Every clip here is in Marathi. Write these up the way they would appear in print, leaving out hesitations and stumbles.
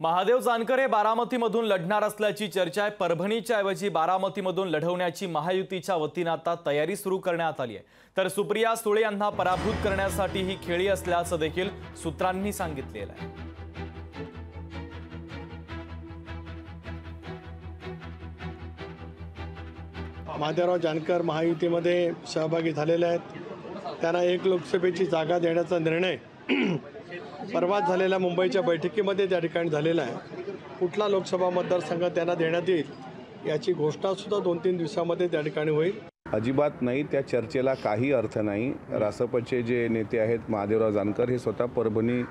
महादेव जानकर हे बारामतीमधून लढणार असल्याची चर्चा आहे। परभणीच्या ऐवजी बारामतीमधून लढवण्याची महायुतीच्या वतीने आता तयारी सुरू करण्यात आली आहे। तर सुप्रिया सुळे यांना पराभूत करण्यासाठी ही खेळी असल्याचं देखील सूत्रांनी सांगितलेलं आहे। महादेवराव जानकर महायुतीमध्ये सहभागी झालेले आहेत। त्यांना एक लोकसभेची जागा देण्याचा निर्णय परवा झालेल्या मुंबईच्या बैठकीमध्ये त्या ठिकाणी झालेला आहे। कुठला लोकसभा मतदारसंघ त्यांना देण्यात येईल याची घोषणा सुद्धा 2-3 दिवसामध्ये त्या ठिकाणी होईल। अजिबात नाही, त्या चर्चेला काही अर्थ नाही। रासपचे जे नेते आहेत महादेवराव जानकर हे स्वतः परभणी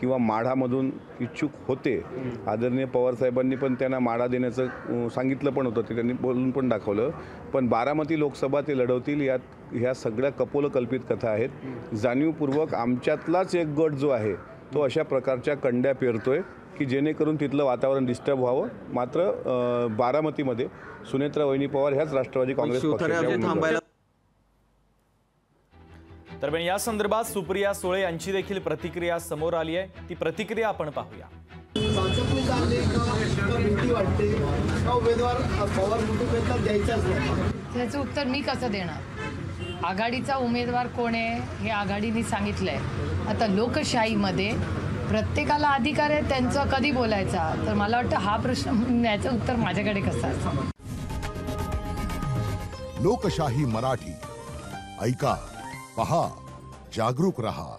किंवा माढामधून इच्छुक होते। आदरणीय पवार साहेबांनी पण त्यांना माढा देण्याचं सांगितलं पण होतं, ते त्यांनी बोलून पण दाखवलं। पण बारामती लोकसभा ते लढवतील यात ह्या सगळ्या कपोलकल्पित कथा आहेत। जाणीवपूर्वक आमच्यातलाच एक गट जो आहे तो अशा प्रकारच्या कंड्या पेरतोय की जेणेकरून तिथलं वातावरण डिस्टर्ब व्हावं। मात्र बारामतीमध्ये सुनेत्रा वहिनी पवार ह्याच राष्ट्रवादी काँग्रेस पक्षाच्या दरम्यान या संदर्भात सुप्रिया सुळे यांची देखील प्रतिक्रिया समोर आली आहे। ती प्रतिक्रिया आपण पाहूया। त्याचं उत्तर मी कसं देणार? आघाडीचा उमेदवार कोण आहे हे आघाडीने सांगितलंय। आता लोकशाहीमध्ये प्रत्येकाला अधिकार आहे त्यांचं कधी बोलायचा, तर मला वाटतं हा प्रश्न याचं उत्तर माझ्याकडे कसं असतं। लोकशाही मराठी ऐका, पहा, जागरूक रहा।